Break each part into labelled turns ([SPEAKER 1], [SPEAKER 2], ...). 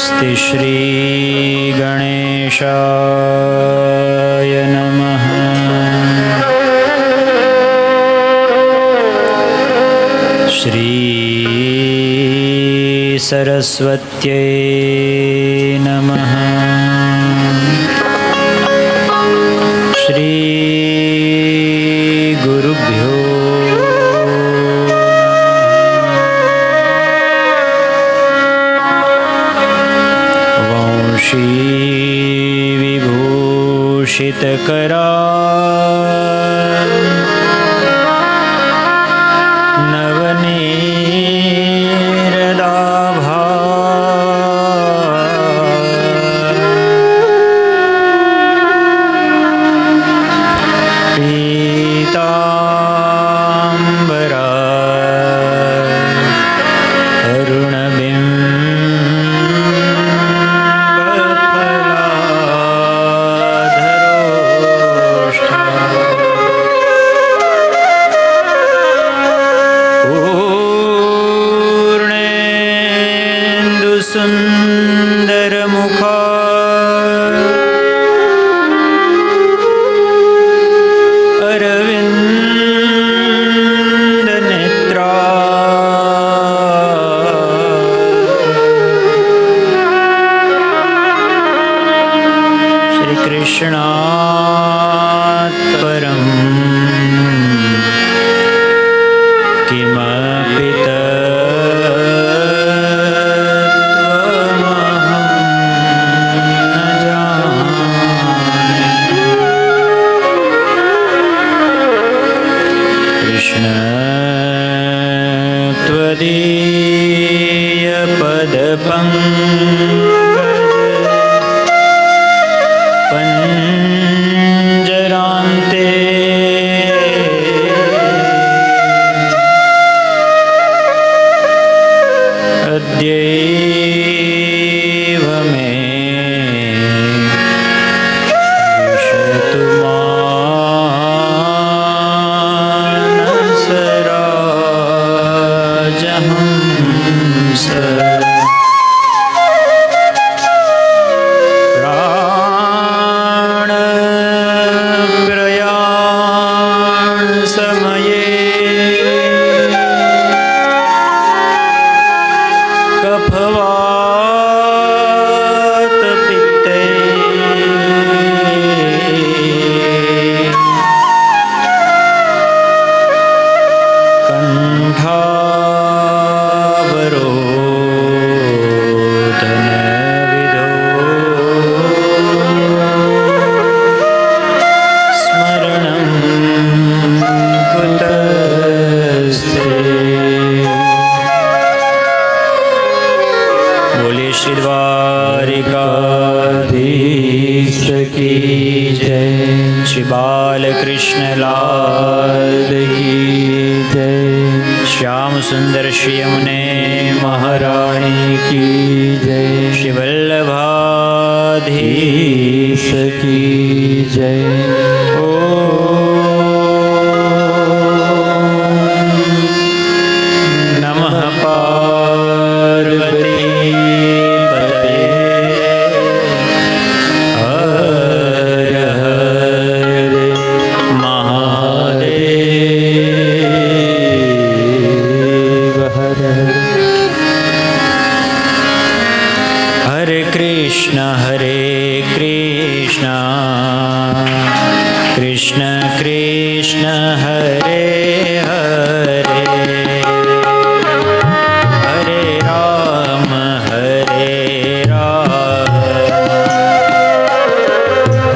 [SPEAKER 1] स्वस्ति श्री गणेशाय नमः। श्री सरस्वत्यै नमः। श्री गुरुभ्यो विभूषितकरा नवनीरदाभा पीताम्बरा सुंदर मुखा अरविंद नेत्रा श्री कृष्णात् परम किमपि त्वदीय पदपङ्कज पञ्जरान्ते अद्यैव मे विशतु प्राणप्रयाण समये कफवात पित्ते श्री द्वारिकाधीश की जय। श्री बालकृष्ण लाल की जय। श्याम सुंदर श्री यमुने महारानी की जय। श्री वल्लभाधीश की जय। नमः पार्वती कृष्ण कृष्ण हरे हरे हरे राम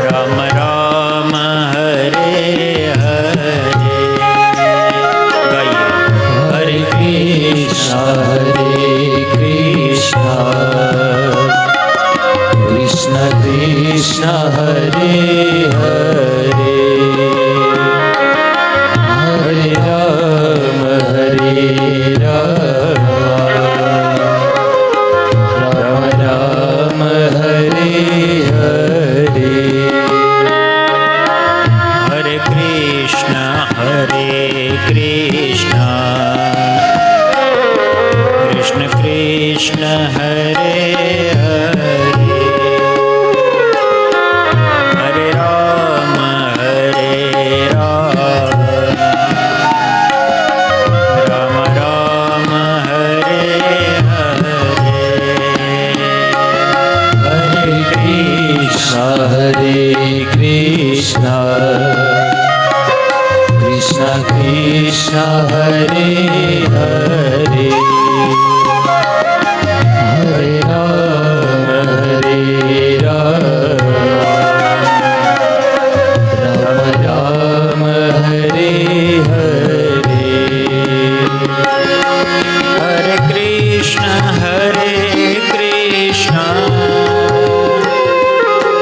[SPEAKER 1] राम राम हरे हरे। हरे कृष्ण कृष्ण कृष्ण हरे हरे हरे राम राम राम हरे हरे। हरे कृष्ण कृष्ण कृष्ण हरे हरे હરે હરે હરે રામ હરે રામ રામ રામ હરે હરે હરે કૃષ્ણ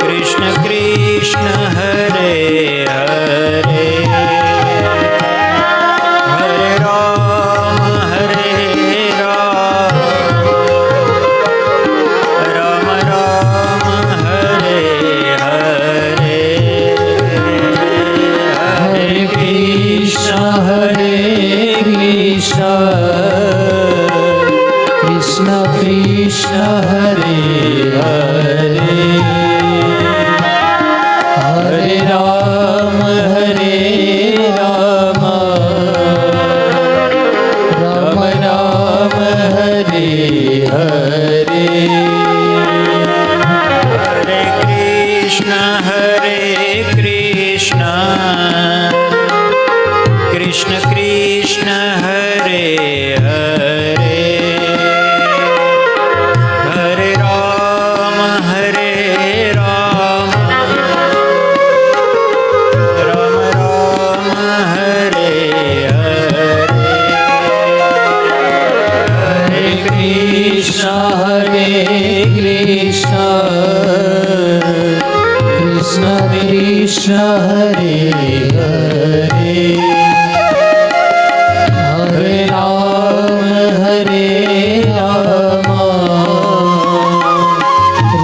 [SPEAKER 1] કૃષ્ણ કૃષ્ણ હરે હરે હરે રામ રામ રામ હરે હરે હરે કૃષ્ણ કૃષ્ણ કૃષ્ણ હરે હરે હરે રામ રામ રામ હરે હરે હરે કૃષ્ણ કૃષ્ણ કૃષ્ણ હરે હરે હરે રામ રામ રામ હરે હરે હરે કૃષ્ણ કૃષ્ણ કૃષ્ણ હરે હરે હરે રામ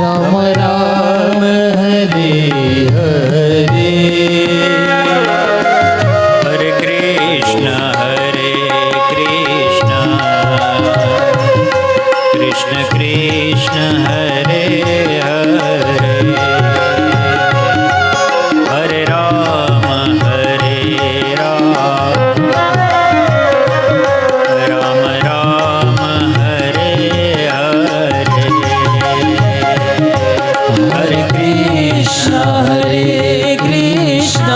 [SPEAKER 1] રામ રામ હરે હરે હરે કૃષ્ણ કૃષ્ણ કૃષ્ણ હરે હરે હરે રામ રામ રામ હરે હરે હરે કૃષ્ણ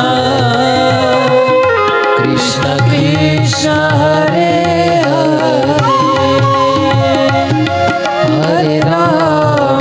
[SPEAKER 1] કૃષ્ણ કૃષ્ણ હરે હરે હરે રામ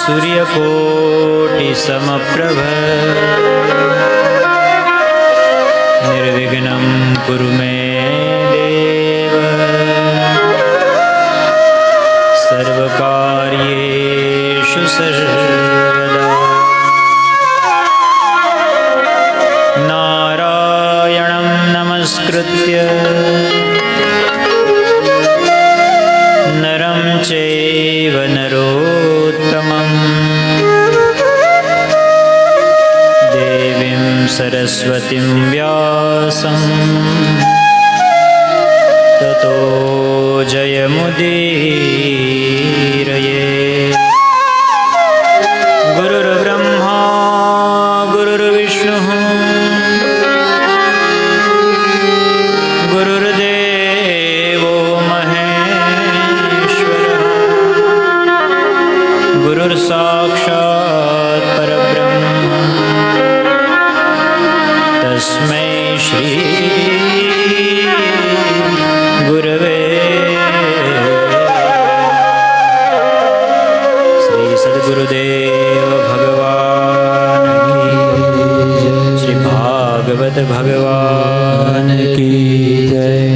[SPEAKER 1] सूर्यकोटिसमप्रभ निर्विघ्नं कुरु मे देव सर्वकार्येषु सर्वदा नारायणं नमस्कृत्य नरं चैव नरोत्तमं देवीं सरस्वतीं व्यासं ततो जयमुदीरये। गुरुर्ब्रह्मा गुरुर्विष्णुः गुरुर्देवो महेश्वरः गुरुर्साक्षात् परब्रह्म तस्मै श्री गुरवे श्री सद्गुरुदेव भगवान की श्री भागवत भगवान की जय।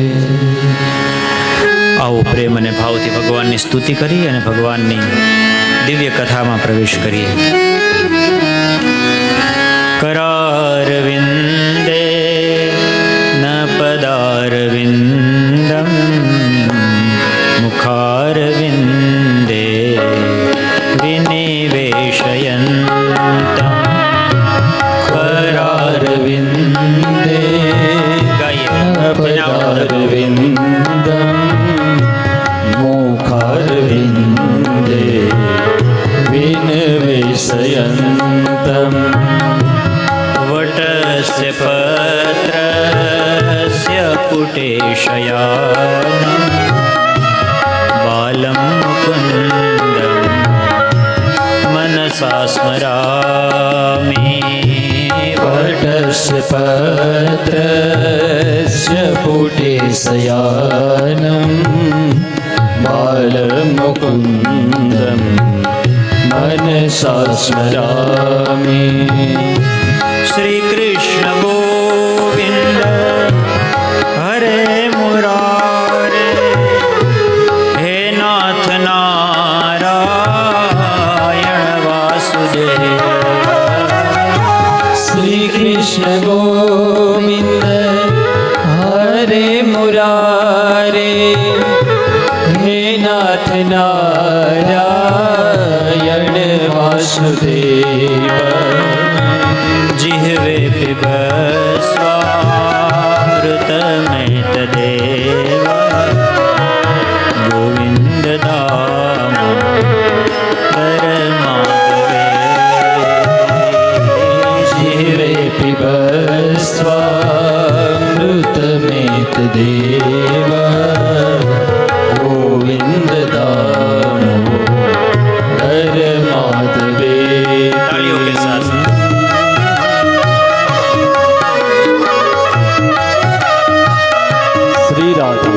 [SPEAKER 1] आओ प्रेम અને ભાવથી ભગવાનની સ્તુતિ કરી અને ભગવાનની દિવ્ય કથામાં પ્રવેશ કરીએ। करारविन्दे न पदारविन्दं मुखारविन्दे विनिवेशयन्तं करारविन्दे पदारविन्दं मुखारविन्दे विनिवेशयन्तं वटस्य पत्रस्य पुटेशयानं बालं मुकुन्दं मनसा स्मरामि।
[SPEAKER 2] वटस्य पत्रस्य पुटेशयानं बालमुकुन्दं मनसा स्मरामि।
[SPEAKER 1] श्री कृष्ण गोविंद हरे मुरारे हे नाथ नारायण वासुदेव।
[SPEAKER 2] श्री कृष्ण गोविंद हरे मुरारे हे नाथ नारायण वासुदेव।
[SPEAKER 1] जिह्वे पिबस्वामृतमेतदेव गोविन्द दामोदर माधवे।
[SPEAKER 2] जिह्वे पिबस्वामृतमेतदेव गोविन्द दामोदर माधवे।
[SPEAKER 1] तालियों के साथ
[SPEAKER 2] श्री राधा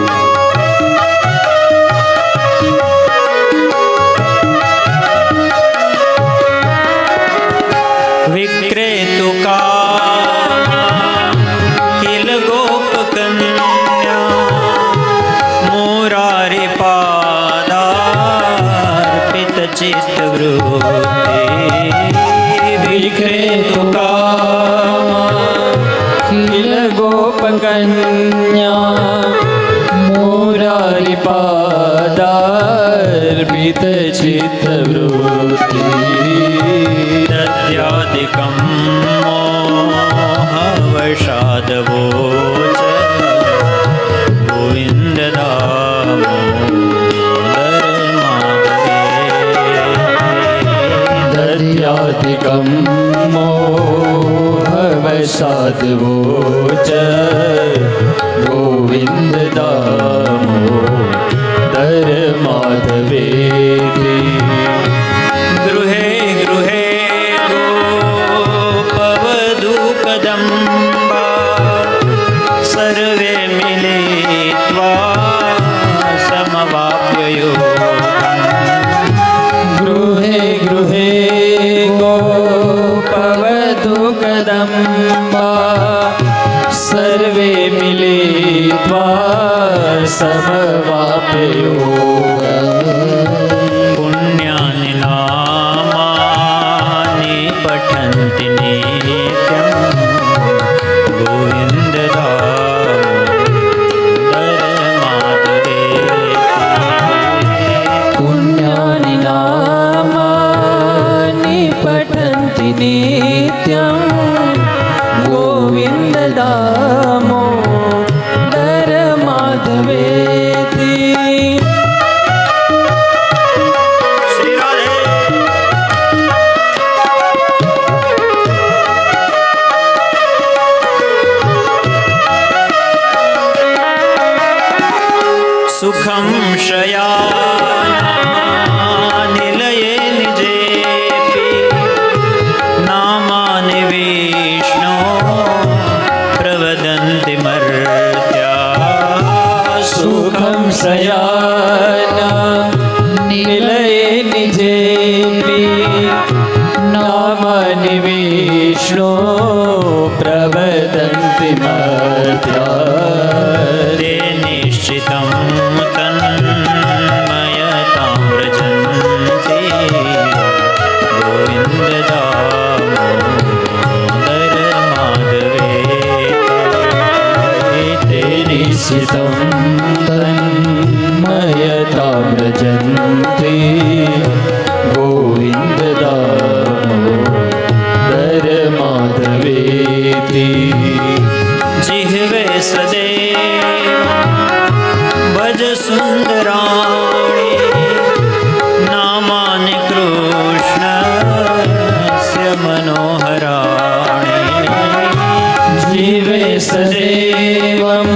[SPEAKER 1] विक्रेतुका किल गोपकन्या मुरारी पादार्पित चित्तवृत्ति।
[SPEAKER 2] विक्रेतुका किल गोपकन्या मुरारी पादार्पित चित्तवृत्ति।
[SPEAKER 1] दद्यादिकं मोहवशादवोच गोविन्द दामोदर माधवे।
[SPEAKER 2] दद्यादिकं मोहवशादवोच गोविन्द दामोदर माधवेति।
[SPEAKER 1] गृहे गृहे गोपवधूकदम्बा सर्वे मिलित्वा समवाप्य योगम्।
[SPEAKER 2] गृहे गृहे નામાનિ વિષ્ણુ પ્રવદન્તિ મર્ત્યા
[SPEAKER 1] તે નિશ્ચિતં તન્મયતાં વ્રજન્તિ ગોવિંદ દામોદર માધવે
[SPEAKER 2] તે નિશ્ચિतं તન્મયતા વ્રજન્તિ ગોવિંદ દામોદર માધવેતિ
[SPEAKER 1] જીહવે સદેવ ભજ સુંદરાણી નામાનિ કૃષ્ણસ્ય મનોહરાણી
[SPEAKER 2] જીવે સદેવં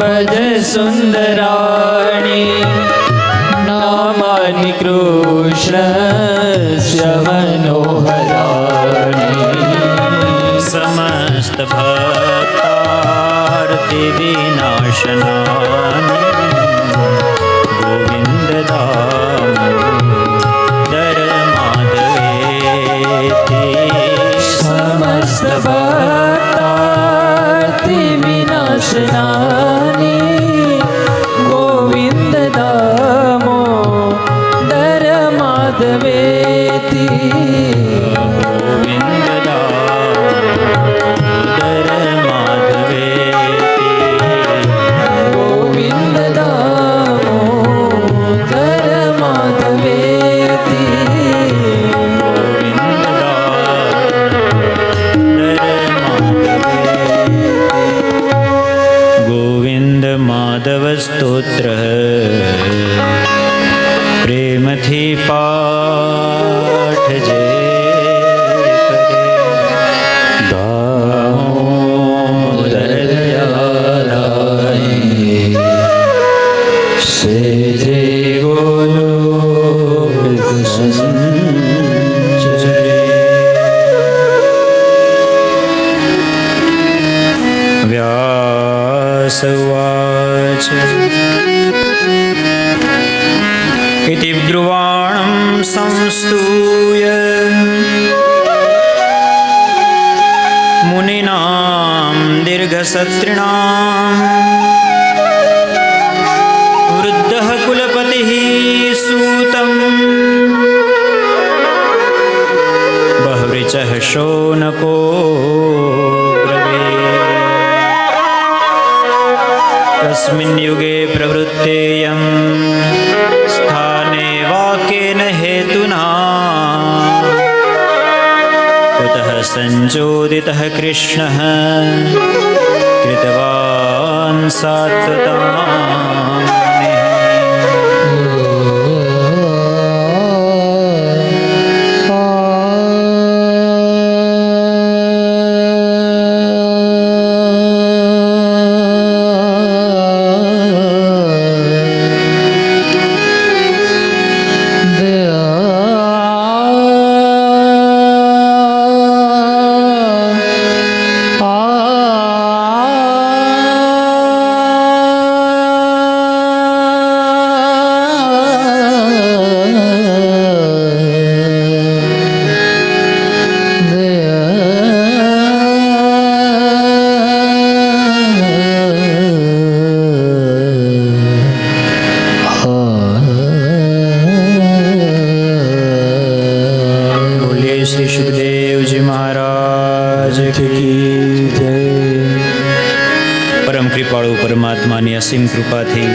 [SPEAKER 2] ભજ સુંદરાણી નામાનિ કૃષ્ણસ્ય મનોહરાણી
[SPEAKER 1] સમસ્ત ભક્તાર્તિ વિનાશનાની ગોવિંદ દામોદર માધવેતિ
[SPEAKER 2] સમસ્ત ભક્તાર્તિ વિનાશનાની ગોવિંદ દામોદર માધવેતિ
[SPEAKER 1] ગોવિંદ દામોદર માધવેતિ
[SPEAKER 2] ગોવિંદ દામોદર માધવેતિ
[SPEAKER 1] ગોવિંદ દામોદર માધવેતિ ગોવિંદ માધવ સ્તોત્ર પ્રેમથી પાઠ જે કરે દામોદર
[SPEAKER 2] સે જે ગોલોક સંચરે
[SPEAKER 1] વ્યાસ ઉવાચ इति ब्रुवाणं संस्तूय मुनीनां दीर्घसत्रिणां वृद्धः कुलपतिः सूतं बह्वृचः शौनको कस्मिन् युगे प्रवृत्तेयं स्थाने वाकेन हेतुना कुतः संचोदितः कृष्णः कृतवान् सात्वताम्निः શ્રી સુખદેવજી મહારાજ કી જય. પરમ કૃપાળુ પરમાત્માની અસીમ કૃપાથી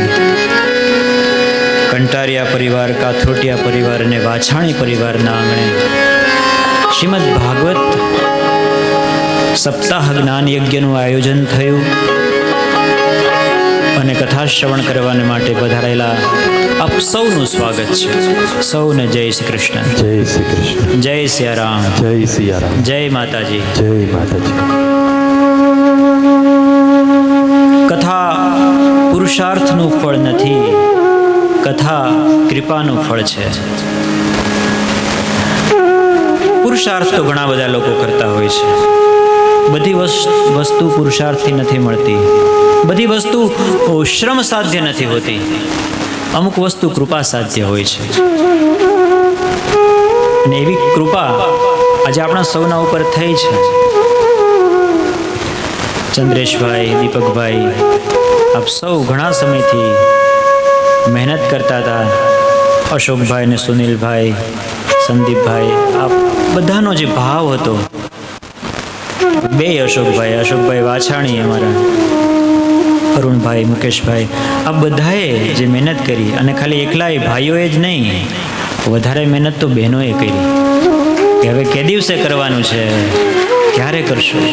[SPEAKER 1] કંટારિયા પરિવાર, કાથરોટિયા પરિવાર અને વાછાણી પરિવારના આંગણે શ્રીમદ ભાગવત સપ્તાહ જ્ઞાન યજ્ઞનું આયોજન થયું અને કથા શ્રવણ કરવાને માટે પધારેલા આપ સૌનું સ્વાગત છે. સૌને જય શ્રી કૃષ્ણ.
[SPEAKER 2] જય શ્રી કૃષ્ણ.
[SPEAKER 1] જય સિયારામ.
[SPEAKER 2] જય સિયારામ.
[SPEAKER 1] જય માતાજી.
[SPEAKER 2] જય માતાજી.
[SPEAKER 1] કથા પુરુષાર્થનું ફળ નથી, કથા કૃપાનું ફળ છે. પુરુષાર્થ તો ઘણા બધા લોકો કરતા હોય છે. બધી વસ્તુ પુરુષાર્થથી નથી મળતી, બધી વસ્તુ શ્રમ સાધ્ય નથી હોતી. અમુક વસ્તુ કૃપા સાધ્ય હોય છે. અને એવી કૃપા આજે આપણા સૌના ઉપર થઈ છે. ચંદ્રેશભાઈ, દીપકભાઈ, આપ સૌ ઘણા સમયથી મહેનત કરતા હતા. અશોકભાઈ ને સુનિલભાઈ, સંદીપભાઈ, આ બધાનો જે ભાવ હતો, બે અશોકભાઈ વાછાણી, અમારા અરુણભાઈ, મુકેશભાઈ, આ બધાએ જે મહેનત કરી, અને ખાલી એકલાય ભાઈઓએ જ નહીં, વધારે મહેનત તો બહેનોએ કરી કે હવે કે દિવસે કરવાનું છે, ક્યારે કરશું.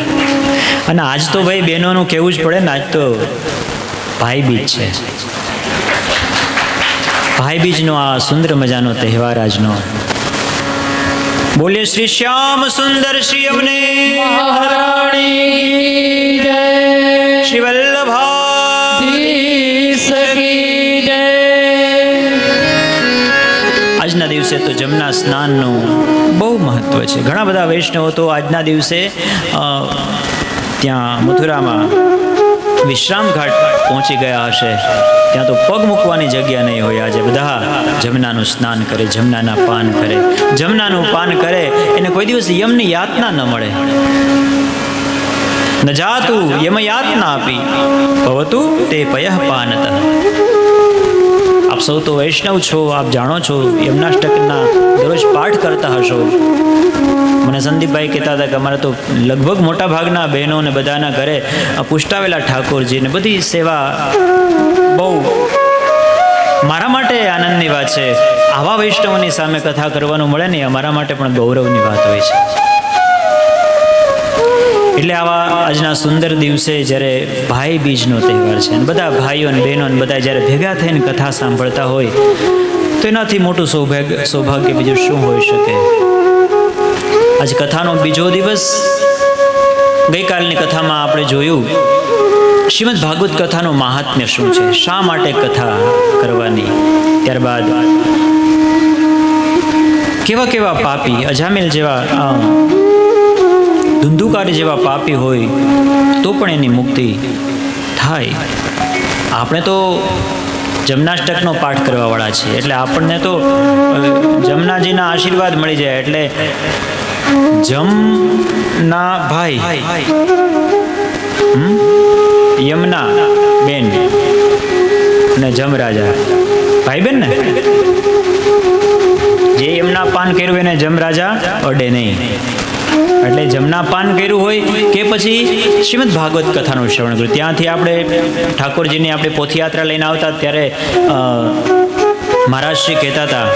[SPEAKER 1] અને આજ તો ભાઈ બહેનોનું કહેવું જ પડે ને, આજ તો ભાઈ બીજ છે. ભાઈ બીજનો આ સુંદર મજાનો તહેવાર આજનો. બોલીએ શ્રી શ્યામ સુંદર શ્રી અમને શ્રી વલ્લભાધીશ કી જય. આજના દિવસે તો જમના સ્નાનનું બહુ મહત્વ છે. ઘણા બધા વૈષ્ણવો તો આજના દિવસે ત્યાં મથુરામાં વિશ્રામ ઘાટ પહોંચી ગયા હશે, ત્યાં તો પગ મૂકવાની જગ્યા નહીં હોય. આજે બધા જમનાનું સ્નાન કરે, જમનાના પાન કરે. જમનાનું પાન કરે એને કોઈ દિવસ યમની યાતના ન મળે. ન જાતું યમ યાતના આપી ભવતું તે પયઃ પાનત. આપ સૌ તો વૈષ્ણવ છો, આપ જાણો છો, યમનાષ્ટકના દરરોજ પાઠ કરતા હશો. મને સંદીપભાઈ કહેતા હતા કે અમારે તો લગભગ મોટા ભાગના બહેનો ને બધાના ઘરે પુષ્ટાવેલા ઠાકોરજીને બધી સેવા બહુ મારા માટે આનંદની વાત છે. આવા વૈષ્ણવોની સામે કથા કરવાનું મળે ને, અમારા માટે પણ ગૌરવની વાત હોય છે. એટલે આવા આજના સુંદર દિવસે જ્યારે ભાઈ બીજનો તહેવાર છે, અને બધા ભાઈઓ અને બહેનો બધા જ્યારે ભેગા થઈને કથા સાંભળતા હોય, તો એનાથી મોટું સૌભાગ્ય બીજું શું હોઈ શકે. આજ કથાનો બીજો દિવસ. ગઈકાલની કથામાં આપણે જોયું શ્રીમદ ભાગવત કથાનું મહાત્મ્ય શું છે, શા માટે કથા કરવાની. ત્યારબાદ કેવા કેવા પાપી, અજામિલ જેવા, ધુંધુકારી જેવા પાપી હોય તો પણ એની મુક્તિ થાય. આપણે તો જમનાષ્ટકનો પાઠ કરવાવાળા છીએ, એટલે આપણને તો જમનાજીના આશીર્વાદ મળી જાય. એટલે જમના ભાઈ, યમના બેન અને જમરાજા ભાઈ બેન ને, જે યમના પાન કર્યું એને જમરાજા અડે નહીં. એટલે જમના પાન કર્યું હોય કે પછી શ્રીમદ ભાગવત કથાનું શ્રવણ કર્યું. ત્યાંથી આપણે ઠાકોરજીની આપણે પોથયાત્રા લઈને આવતા ત્યારે મહારાજશ્રી કહેતા હતા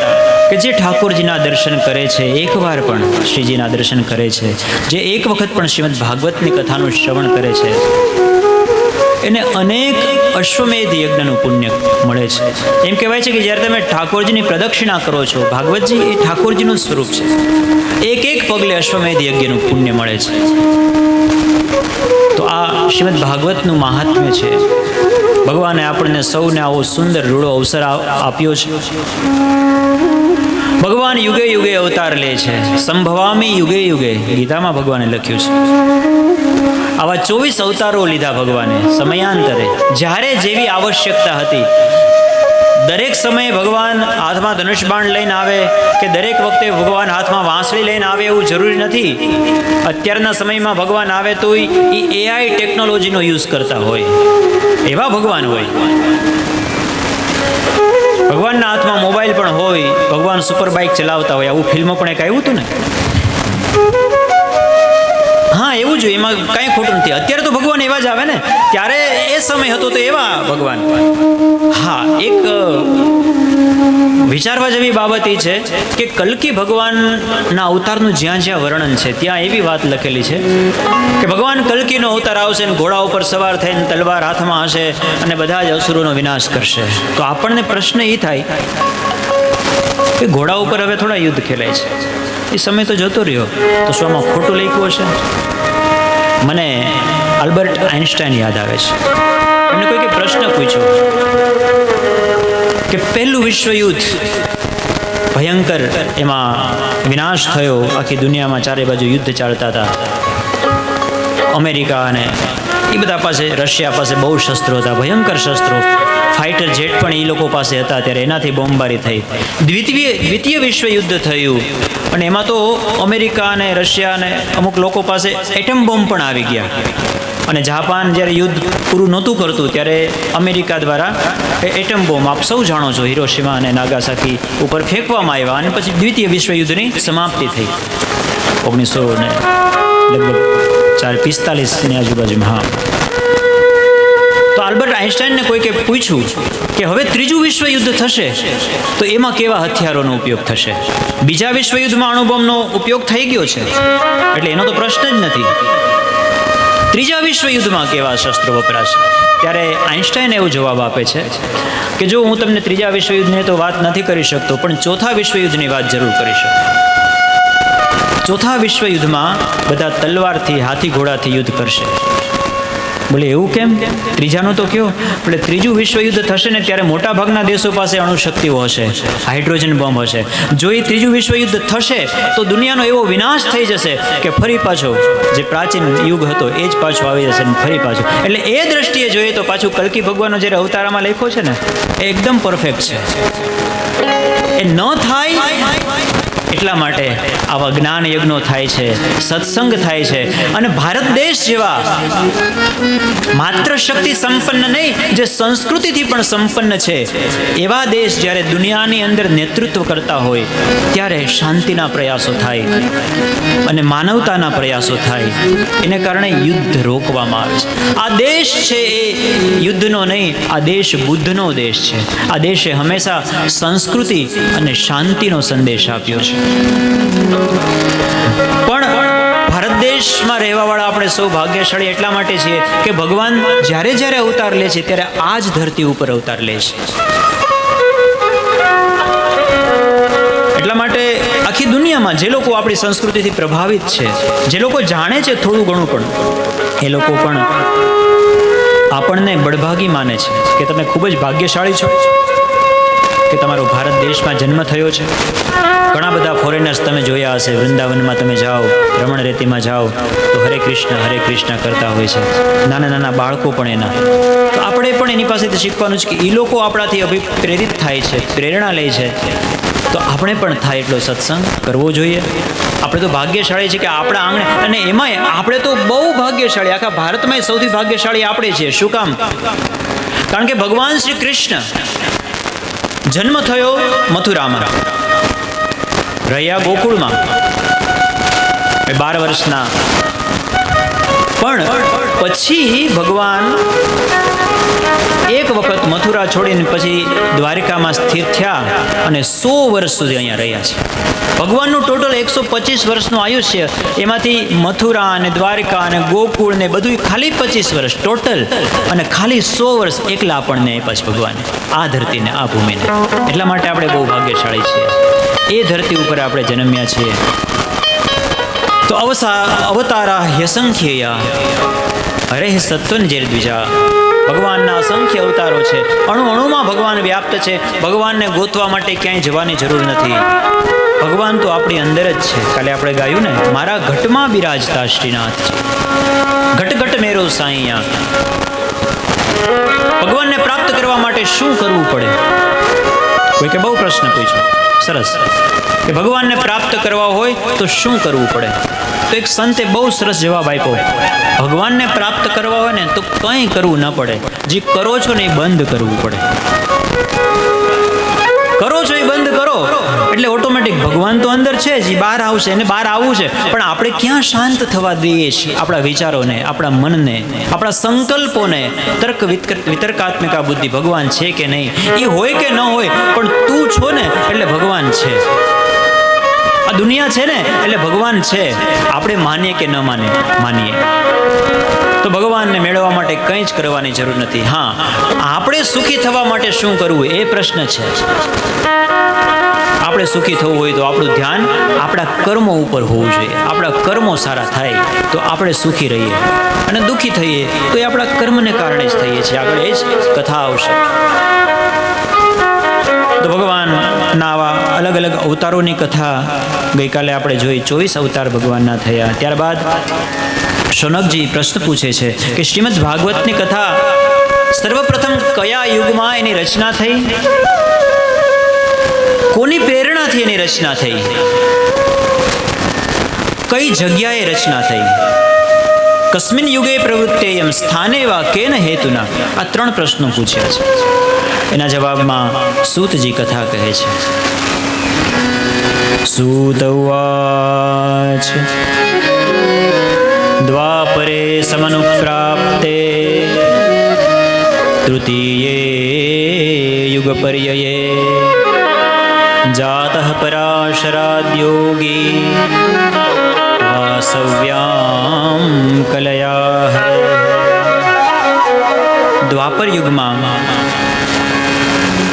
[SPEAKER 1] કે જે ઠાકોરજીના દર્શન કરે છે, એકવાર પણ શ્રીજીના દર્શન કરે છે, જે એક વખત પણ શ્રીમદ ભાગવતની કથાનું શ્રવણ કરે છે, એને અનેક અશ્વમેધ યજ્ઞનું પુણ્ય મળે છે. એમ કહેવાય છે કે જ્યારે તમે ઠાકોરજીની પ્રદક્ષિણા કરો છો, ભાગવતજી એ ઠાકોરજીનું સ્વરૂપ છે, એક એક પગલે અશ્વમેધ યજ્ઞનું પુણ્ય મળે છે. તો આ શ્રીમદ ભાગવતનું મહાત્મ્ય છે. ભગવાને આપણને સૌને આવો સુંદર રૂડો અવસર આપ્યો છે. ભગવાન યુગે યુગે અવતાર લે છે. સંભવામી યુગે યુગે ગીતામાં ભગવાને લખ્યું છે. આવા 24 અવતારો લીધા ભગવાને સમયાંતરે, જ્યારે જેવી આવશ્યકતા હતી. દરેક સમયે ભગવાન હાથમાં ધનુષ બાણ લઈને આવે કે દરેક વખતે ભગવાન હાથમાં વાંસળી લઈને આવે એવું જરૂરી નથી. અત્યારના સમયમાં ભગવાન આવે તો એ AI ટેકનોલોજીનો યુઝ કરતા હોય, એવા ભગવાન હોય. ભગવાનના હાથમાં મોબાઈલ પણ હોય, ભગવાન સુપર બાઇક ચલાવતા હોય. આવું ફિલ્મો પણ એક આવ્યું હતું ને. હા, એવું જ, એમાં કાંઈ ખોટું નથી. અત્યારે તો ભગવાન એવા જ આવે ને, ત્યારે એ સમય હતો તો એવા ભગવાન. હા, એક વિચારવા જેવી બાબત એ છે કે કલ્કી ભગવાનના અવતારનું જ્યાં જ્યાં વર્ણન છે ત્યાં એવી વાત લખેલી છે કે ભગવાન કલ્કીનો અવતાર આવશે ને ઘોડા ઉપર સવાર થઈને તલવાર હાથમાં હશે અને બધા જ અસુરોનો વિનાશ કરશે. તો આપણને પ્રશ્ન એ થાય કે ઘોડા ઉપર હવે થોડા યુદ્ધ ખેલાય છે, એ સમય તો જતો રહ્યો, તો શું આમાં ખોટું લખ્યું હશે? મને આલ્બર્ટ આઇન્સ્ટાઈન યાદ આવે છે. એમને કોઈકે પ્રશ્ન પૂછ્યો કે પહેલું વિશ્વયુદ્ધ ભયંકર, એમાં વિનાશ થયો, આખી દુનિયામાં ચારે બાજુ યુદ્ધ ચાલતા હતા. અમેરિકા અને એ બધા પાસે, રશિયા પાસે બહુ શસ્ત્રો હતા, ભયંકર શસ્ત્રો. ફાઇટર જેટ પણ એ લોકો પાસે હતા ત્યારે એનાથી બોમ્બબારી થઈ. દ્વિતીય વિશ્વયુદ્ધ થયું અને એમાં તો અમેરિકા અને રશિયા અને અમુક લોકો પાસે એટમ બોમ્બ પણ આવી ગયા. અને જાપાન જ્યારે યુદ્ધ પૂરું નહોતું કરતું ત્યારે અમેરિકા દ્વારા એટમ બોમ્બ આપ સૌ જાણો છો હિરોશિમા અને નાગાસાકી ઉપર ફેંકવામાં આવ્યા અને પછી દ્વિતીય વિશ્વયુદ્ધની સમાપ્તિ થઈ 1945ની આજુબાજુમાં. હા, તો આલ્બર્ટ આઇન્સ્ટાઈનને કોઈકે પૂછ્યું કે હવે ત્રીજું વિશ્વયુદ્ધ થશે તો એમાં કેવા હથિયારોનો ઉપયોગ થશે? બીજા વિશ્વયુદ્ધમાં અણુબોમ્બનો ઉપયોગ થઈ ગયો છે એટલે એનો તો પ્રશ્ન જ નથી. ત્રીજા વિશ્વયુદ્ધમાં કેવા શસ્ત્રો વપરાશે? ત્યારે આઇન્સ્ટાઈન એવો જવાબ આપે છે કે જો હું તમને ત્રીજા વિશ્વયુદ્ધની તો વાત નથી કરી શકતો પણ ચોથા વિશ્વયુદ્ધની વાત જરૂર કરી શકું. ચોથા વિશ્વયુદ્ધમાં બધા તલવારથી હાથી ઘોડાથી યુદ્ધ કરશે. બોલે એવું કેમ? ત્રીજાનું તો કયો? એટલે ત્રીજું વિશ્વયુદ્ધ થશે ને ત્યારે મોટા ભાગના દેશો પાસે અણુશક્તિઓ હશે, હાઇડ્રોજન બોમ્બ હશે. જો એ ત્રીજું વિશ્વયુદ્ધ થશે તો દુનિયાનો એવો વિનાશ થઈ જશે કે ફરી પાછો જે પ્રાચીન યુગ હતો એ જ પાછો આવી જશે ને ફરી પાછો. એટલે એ દ્રષ્ટિએ જોઈએ તો પાછું કલ્કી ભગવાનનો જ્યારે અવતારામાં લખ્યો છે ને એ એકદમ પરફેક્ટ છે. એ ન થાય એટલા માટે આવા જ્ઞાન યજ્ઞો થાય છે, સત્સંગ થાય છે. અને ભારત દેશ જેવા માત્ર શક્તિ સંપન્ન નહીં, જે સંસ્કૃતિથી પણ સંપન્ન છે એવા દેશ જ્યારે દુનિયાની અંદર નેતૃત્વ કરતા હોય ત્યારે શાંતિના પ્રયાસો થાય અને માનવતાના પ્રયાસો થાય. એને કારણે યુદ્ધ રોકવામાં આવે છે. આ દેશ છે એ યુદ્ધનો નહીં, આ દેશ બુદ્ધનો દેશ છે. આ દેશે હંમેશા સંસ્કૃતિ અને શાંતિનો સંદેશ આપ્યો છે. પણ ભારત દેશમાં રહેવાવાળા આપણે સૌ ભાગ્યશાળી એટલા માટે છીએ કે ભગવાન જ્યારે જ્યારે અવતાર લે છે ત્યારે આ જ ધરતી ઉપર અવતાર લે છે. એટલા માટે આખી દુનિયામાં જે લોકો આપણી સંસ્કૃતિથી પ્રભાવિત છે, જે લોકો જાણે છે થોડું ઘણું પણ, એ લોકો પણ આપણને બળભાગી માને છે કે તમે ખૂબ જ ભાગ્યશાળી છો કે તમારો ભારત દેશમાં જન્મ થયો છે. ઘણા બધા ફોરેનર્સ તમે જોયા હશે, વૃંદાવનમાં તમે જાઓ, રમણ રેતીમાં જાઓ તો હરે કૃષ્ણ કરતા હોય છે. નાના નાના બાળકો પણ એના. તો આપણે પણ એની પાસેથી શીખવાનું છે કે એ લોકો આપણાથી અભિપ્રેરિત થાય છે, પ્રેરણા લે છે, તો આપણે પણ થાય એટલો સત્સંગ કરવો જોઈએ. આપણે તો ભાગ્યશાળી છે કે આપણા આંગણે, અને એમાંય આપણે તો બહુ ભાગ્યશાળી, આખા ભારતમાં સૌથી ભાગ્યશાળી આપણે છીએ. શું કામ? કારણ કે ભગવાન શ્રી કૃષ્ણ જન્મ થયો મથુરામાં, રહ્યા ગોકુળમાં 12 વર્ષના. પણ પછી ભગવાન એક વખત મથુરા છોડીને પછી દ્વારિકામાં સ્થિર થયા અને 100 વર્ષ સુધી અહીંયા રહ્યા છે. ભગવાનનું ટોટલ 125 વર્ષનું આયુષ્ય, એમાંથી મથુરા અને દ્વારિકા અને ગોકુળ ને બધું ખાલી 25 વર્ષ ટોટલ, અને ખાલી 100 વર્ષ એકલા આપણને આપ્યા છે ભગવાને, આ ધરતીને, આ ભૂમિને. એટલા માટે આપણે બહુ ભાગ્યશાળી છીએ. એ ધરતી ઉપર આપણે જન્મ્યા છીએ. તો અવતારા યસંખ્યેયા હરે સત્વંજેર દ્વિજા. ભગવાનના અસંખ્ય અવતારો છે. અણુ અણુમાં ભગવાન વ્યાપ્ત છે. ભગવાનને ગોતવા માટે ક્યાંય જવાની જરૂર નથી. ભગવાન તો આપણી અંદર જ છે. કાલે આપણે ગાયું ને, મારા ઘટમાં બિરાજતા શ્રીનાથ છે, ઘટ ઘટ મેરો સાઈયા. ભગવાનને પ્રાપ્ત કરવા માટે શું કરવું પડે? કોઈકે બહુ પ્રશ્ન પૂછ્યો, સરસ, કે ભગવાનને પ્રાપ્ત કરવા હોય તો શું કરવું પડે? તો એક સંતે બહુ સરસ જવાબ આપ્યો, ભગવાનને પ્રાપ્ત કરવા હોય ને તો કંઈ કરવું ન પડે, જે કરો છો ને એ બંધ કરવું પડે. કરો છો એ બંધ કરો એટલે ઓટોમેટિક ભગવાન તો અંદર છે જ, બહાર આવશે, એને બહાર આવવું છે. પણ આપણે ક્યાં શાંત થવા દઈએ છીએ આપણા વિચારોને, આપણા મનને, આપણા સંકલ્પોને? તર્ક વિતર્કાત્મિકા બુદ્ધિ ભગવાન છે કે નહીં, એ હોય કે ન હોય, પણ તું છો ને એટલે ભગવાન છે. આ દુનિયા છે ને એટલે ભગવાન છે. આપણે માનીએ કે ન માનીએ તો ભગવાનને મેળવવા માટે કંઈ જ કરવાની જરૂર નથી. હા, આપણે સુખી થવા માટે શું કરવું એ પ્રશ્ન છે. આપણે સુખી થવું હોય તો આપણું ધ્યાન આપણા કર્મો ઉપર હોવું જોઈએ. આપણા કર્મો સારા થાય તો આપણે સુખી રહીએ, અને દુઃખી થઈએ તો એ આપણા કર્મને કારણે જ થઈએ છીએ. આગળ એ જ કથા આવશે. તો ભગવાનના આવા અલગ અલગ અવતારોની કથા ગઈકાલે આપણે જોઈ. 24 અવતાર ભગવાનના થયા. ત્યારબાદ શૌનકજી પ્રશ્ન પૂછે છે કે શ્રીમદ ભાગવતની કથા સર્વપ્રથમ કયા યુગમાં એની રચના થઈ, કોની પ્રેરણાથી એની રચના થઈ, કઈ જગ્યાએ રચના થઈ, કસ્મિન યુગે પ્રવૃત્તેયમ સ્થાને વા કેન હેતુના, આ 3 પ્રશ્નો પૂછ્યા છે. એના જવાબમાં સૂતજી કથા કહે છે. સૂત ઉવાચ દ્વાપરે સમનુપ્રાપ્તે તૃતીયે યુગપર્યયે જાતઃ પરાશરાદ્યોગી વાસવ્યામ કલયા હરે. દ્વાપર યુગમાં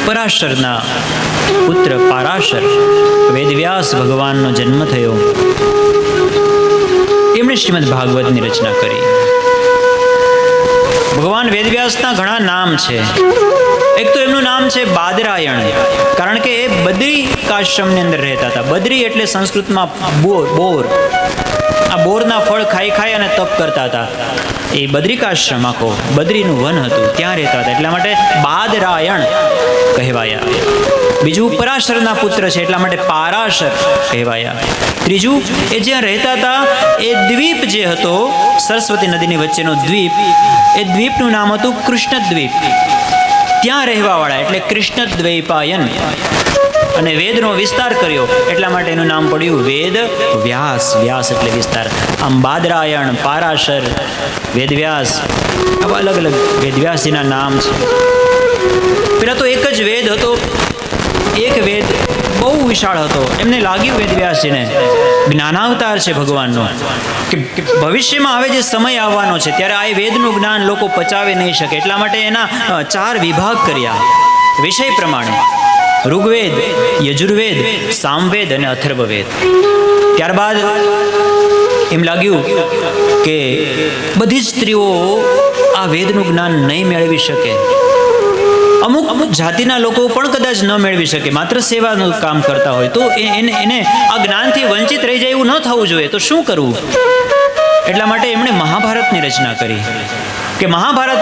[SPEAKER 1] પરાશરના પુત્ર પારાશર વેદવ્યાસ ભગવાનનો જન્મ થયો. એમણે શ્રીમદ ભાગવતની રચના કરી. ભગવાન વેદવ્યાસના ઘણા નામ છે. એક તો એમનું નામ છે બાદરાયણ, કારણ કે એ બદ્રી કાશ્રમની અંદર રહેતા હતા. બદ્રી એટલે સંસ્કૃતમાં બોર. આ બોરના ફળ ખાઈ ખાઈ અને તપ કરતા હતા. એ બદ્રિકાશ્રમ આખો બદ્રીનું વન હતું, ત્યાં રહેતા હતા, એટલા માટે બાદરાયણ કહેવાયા. બીજું પરાશરના પુત્ર છે એટલા માટે પારાશર કહેવાયા. ત્રીજું, એ જ્યાં રહેતા હતા એ દ્વીપ જે હતો, સરસ્વતી નદીની વચ્ચેનો દ્વીપ, એ દ્વીપનું નામ હતું કૃષ્ણદ્વીપ. ત્યાં રહેવાવાળા એટલે કૃષ્ણદ્વૈપાયન. અને વેદનો વિસ્તાર કર્યો એટલા માટે એનું નામ પડ્યું વેદ વ્યાસ. વ્યાસ એટલે વિસ્તાર. આમ બાદરાયણ, પારાશર, વેદવ્યાસ, આવા અલગ અલગ વેદવ્યાસજીના નામ છે. પેલા તો એક જ વેદ હતો. એક વેદ બહુ વિશાળ હતો. એમને લાગ્યું વેદવ્યાસજીને જ્ઞાનાવતાર છે ભગવાનનો, કે ભવિષ્યમાં હવે જે સમય આવવાનો છે ત્યારે આ વેદનું જ્ઞાન લોકો પચાવી નહીં શકે. એટલા માટે એના 4 વિભાગ કર્યા વિષય પ્રમાણે: ઋગ્વેદ, યજુર્વેદ, સામવેદ અને અથર્વવેદ. ત્યારબાદ એમ લાગ્યું કે બધી જ સ્ત્રીઓ આ વેદનું જ્ઞાન નહીં મેળવી શકે. અમુક જાતિના લોકો પણ કદાચ ન મેળવી શકે, માત્ર સેવાનું કામ કરતા હોય, તો એને આ જ્ઞાનથી વંચિત રહી જાય એવું ન થવું જોઈએ. તો શું કરવું? એટલા માટે એમણે મહાભારતની રચના કરી. કે મહાભારત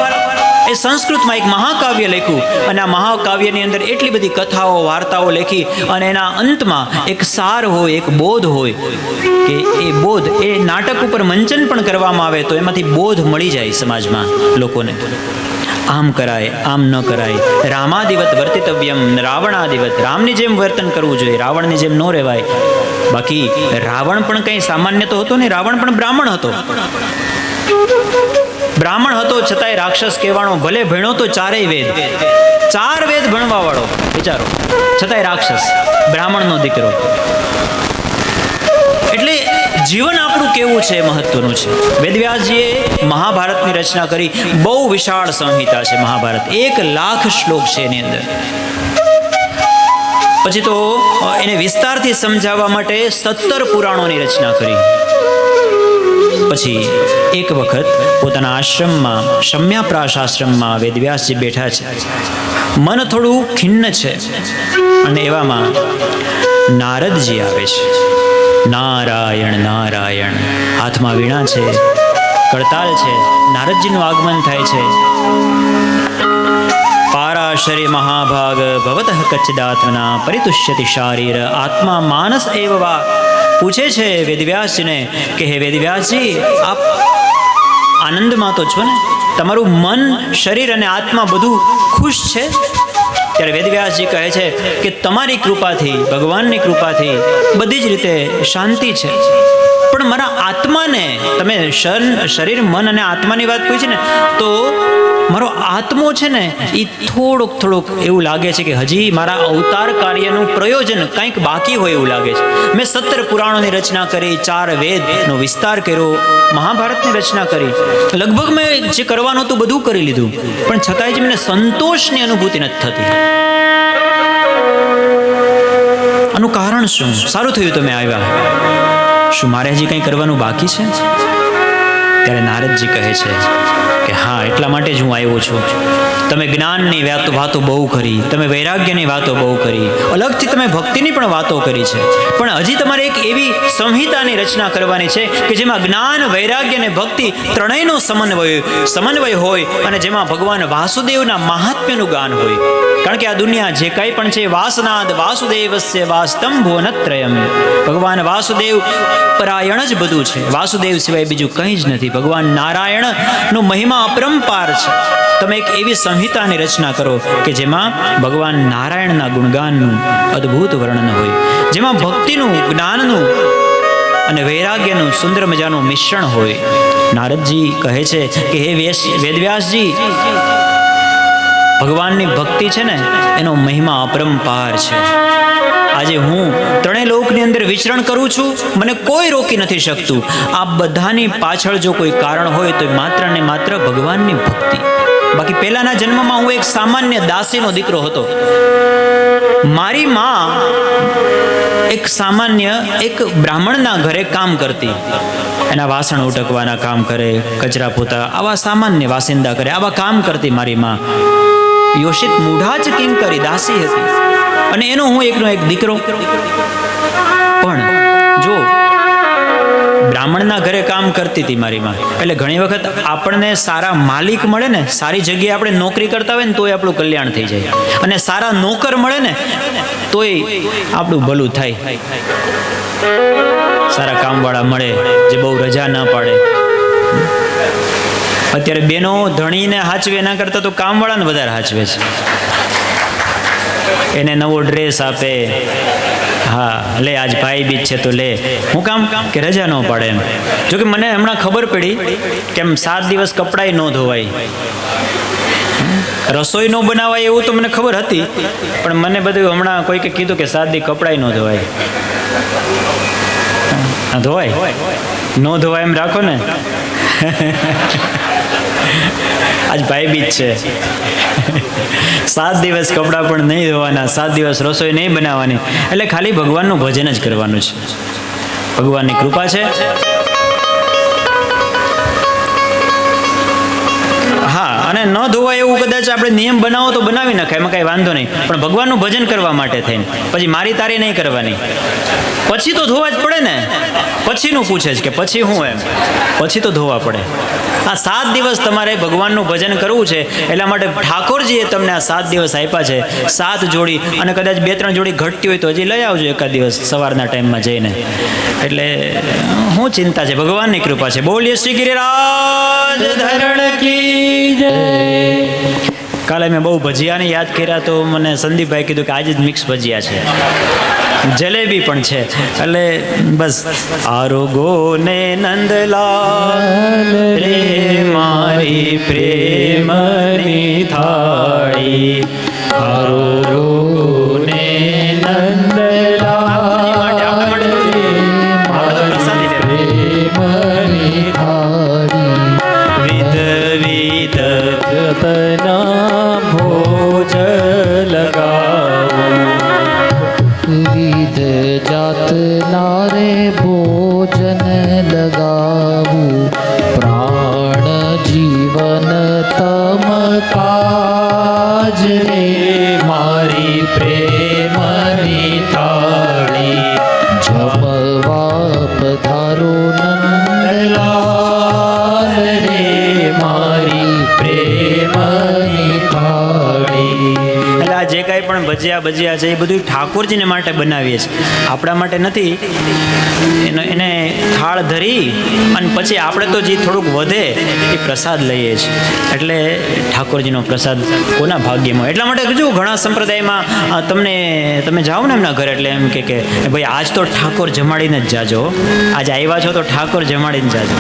[SPEAKER 1] એ સંસ્કૃતમાં એક મહાકાવ્ય લખ્યું, અને આ મહાકાવ્યની અંદર એટલી બધી કથાઓ, વાર્તાઓ લખી, અને એના અંતમાં એક સાર હોય, એક બોધ હોય, કે એ બોધ એ નાટક ઉપર મંચન પણ કરવામાં આવે તો એમાંથી બોધ મળી જાય સમાજમાં લોકોને. આમ કરાય, આમ ન કરાય. રામાદિવત વર્તિતવ્યમ રાવણાદિવત. રામની જેમ વર્તન કરવું જોઈએ, રાવણની જેમ ન રહેવાય. બાકી રાવણ પણ કંઈ સામાન્ય તો હતો ને, રાવણ પણ બ્રાહ્મણ હતો. બ્રાહ્મણ હતો છતાંય રાક્ષસ કહેવાનો. ભલે ભણ્યો તો 4 વેદ, 4 વેદ ભણવા વાળો, વિચારો, છતાંય રાક્ષસ, બ્રાહ્મણનો દીકરો. એટલે જીવન આપણું કેવું છે મહત્વનું છે. વેદવ્યાસજીએ મહાભારતની રચના કરી. બહુ વિશાળ સંહિતા છે મહાભારત. 1,00,000 શ્લોક છે એની અંદર. પછી તો એને વિસ્તારથી સમજાવવા માટે 17 પુરાણોની રચના કરી. પછી એક વખત પોતાના આશ્રમમાં, શમ્યાપ્રાશ આશ્રમમાં વેદવ્યાસજી બેઠા છે. મન થોડું ખિન્ન છે, અને એવામાં નારદજી આવે છે. નારાયણ નારાયણ, હાથમાં વીણા છે, કડતાલ છે. નારદજીનું આગમન થાય છે. પારાશરે મહાભાગ ભવતઃ કચ્છદાત્મના પરિતુષ્યતિ શારીર આત્મા માનસ એવ વા. પૂછે છે વેદવ્યાસજીને કે હે વેદવ્યાસજી, આપ આનંદમાં તો છો ને? તમારું મન, શરીર અને આત્મા બધું ખુશ છે? ત્યારે વેદવ્યાસજી કહે છે કે તમારી કૃપાથી, ભગવાનની કૃપાથી બધી જ રીતે શાંતિ છે. પણ મારા આત્માને, તમે શરીર, મન અને આત્માની વાત પૂછી ને, તો મારો આત્મો છે ને એ થોડોક એવું લાગે છે કે હજી મારા અવતાર કાર્યનું પ્રયોજન કંઈક બાકી હોય એવું લાગે છે. મેં 17 પુરાણોની રચના કરી, 4 વેદનો વિસ્તાર કર્યો, મહાભારતની રચના કરી, લગભગ મેં જે કરવાનું હતું બધું કરી લીધું, પણ છતાંય જ મને સંતોષની અનુભૂતિ નથી થતી. આનું કારણ શું? સારું થયું તમે આવ્યા. શું મારે હજી કંઈ કરવાનું બાકી છે? ત્યારે નારદજી કહે છે કે હા, એટલા માટે જ હું આવ્યો છું તમે જ્ઞાનની વાતો બહુ કરી, તમે વૈરાગ્યની વાતો બહુ કરી, અલગથી તમે ભક્તિની પણ વાતો કરી છે, પણ હજી તમારે એક એવી સંહિતાની રચના કરવાની છે કે જેમાં જ્ઞાન, વૈરાગ્ય અને ભક્તિ ત્રણેયનો સમન્વય હોય અને જેમાં ભગવાન વાસુદેવના મહાત્મ્યનું ગાન હોય. કારણ કે આ દુનિયા જે કંઈ પણ છે, વાસનાદ વાસુદેવસ્ય વાસ્તમ ભુવનત્રયમ. ભગવાન વાસુદેવ પરાયણ જ બધું છે. વાસુદેવ સિવાય બીજું કંઈ જ નથી. ભગવાન નારાયણનો મહિમા અપરંપાર છે. તમે એક એવી સંહિતાની રચના કરો કે જેમાં ભગવાન નારાયણના ગુણગાનનું અદ્ભુત વર્ણન હોય, જેમાં ભક્તિનું, જ્ઞાનનું અને વૈરાગ્યનું સુંદર મજાનું મિશ્રણ હોય. નારદજી કહે છે કે હે વેદવ્યાસજી, ભગવાનની ભક્તિ છે ને એનો મહિમા અપરંપાર છે. આજે હું ત્રણેય લોકની અંદર વિચરણ કરું છું, મને કોઈ રોકી નથી શકતું. આ બધાની પાછળ જો કોઈ કારણ હોય તો માત્ર ને માત્ર ભગવાનની ભક્તિ. બાકી પહેલાના જન્મમાં હું એક સામાન્ય દાસીનો દીકરો હતો. મારી માં એક બ્રાહ્મણના ઘરે કામ કરતી. એના વાસણ ઉટકવાના કામ કરે, કચરા પોતા, આવા સામાન્ય વાસિંદા કરે, આવા કામ કરતી મારી માં. યોષિત મૂઢા જ કિંકરી દાસી હતી અને એનો હું એકનો એક દીકરો. પણ જો બ્રાહ્મણના ઘરે કામ કરતી હતી મારી માં, એટલે ઘણી વખત આપણને સારા માલિક મળે ને, સારી જગ્યાએ આપણે નોકરી કરતા હોય ને તોય આપણું કલ્યાણ થઈ જાય, અને સારા નોકર મળે ને તોય આપણું ભલું થાય. સારા કામવાળા મળે જે બહુ રજા ના પાડે. અત્યારે બેનો ધણીને હાચવે એના કરતાં તો કામવાળાને વધારે હાચવે છે. એને નવો ડ્રેસ આપે, હા લે આજ ભાઈ બીજ છે તો લે, હું કામ કે રજા ન પાડે એમ. જોકે મને હમણાં ખબર પડી કે એમ 7 દિવસ કપડાય ન ધોવાય, રસોઈ ન બનાવાય એવું તો મને ખબર હતી, પણ મને બધું હમણાં કોઈકે કીધું કે 7 દિવસ કપડાય ન ધોવાય. ધોવાય ન ધોવાય એમ રાખો ને. આજ ભાઈ બીજ છે, 7 દિવસ કપડાં પણ નહીં ધોવાના, 7 દિવસ રસોઈ નહીં બનાવવાની, એટલે ખાલી ભગવાનનું ભજન જ કરવાનું છે. ભગવાનની કૃપા છે. હા, અને ન ધોવાય એવું કદાચ આપણે નિયમ બનાવો તો બનાવી નાખાય, એમાં કાંઈ વાંધો નહીં, પણ ભગવાનનું ભજન કરવા માટે થઈને પછી મારી તારી નહીં કરવાની. પછી તો ધોવા જ પડે ને. પછીનું પૂછે છે કે પછી હું એમ, પછી તો ધોવા પડે. આ 7 દિવસ તમારે ભગવાનનું ભજન કરવું છે, એટલા માટે ઠાકોરજીએ તમને આ 7 દિવસ આપ્યા છે. 7 જોડી, અને કદાચ 2-3 જોડી ઘટતી હોય તો હજી લઈ આવજો એકાદ દિવસ સવારના ટાઈમમાં જઈને. એટલે શું ચિંતા છે, ભગવાનની કૃપા છે. બોલીએ શ્રી ગિરિરાજ ધરણ કી જય. કાલે મેં બહુ ભજીયાને યાદ કર્યા તો મને સંદીપભાઈ કીધું કે આજે જ મિક્સ ભજીયા છે, જલેબી પણ છે. એટલે બસ આરોગો ને નંદલાલ રે મારી પ્રેમની થાળી, આરોગો ને નંદલાલ પ્રેમની થાળી, વિધ વિધ જતના ભોજ લગાવું,
[SPEAKER 3] વિધ જાતના રે ભોજન લગાવું, પ્રાણ જીવન તમ કાજ રે મારી પ્રેમની થાળી, જમવા પધારો નંદલાલ રે મારી પ્રેમની થાળી.
[SPEAKER 1] એટલે આ જે કાંઈ પણ ભજીયા છે એ બધું ઠાકોરજીને માટે બનાવીએ છીએ, આપણા માટે નથી. એને થાળ ધરી અને પછી આપણે તો જે થોડુંક વધે એ પ્રસાદ લઈએ છીએ. એટલે ઠાકોરજીનો પ્રસાદ કોના ભાગ્યમાં. એટલા માટે જો ઘણા સંપ્રદાયમાં તમે જાઓ ને એમના ઘરે, એટલે એમ કે ભાઈ આજ તો ઠાકોર જમાડીને જ જાજો, આજે આવ્યા છો તો ઠાકોર જમાડીને જાજો.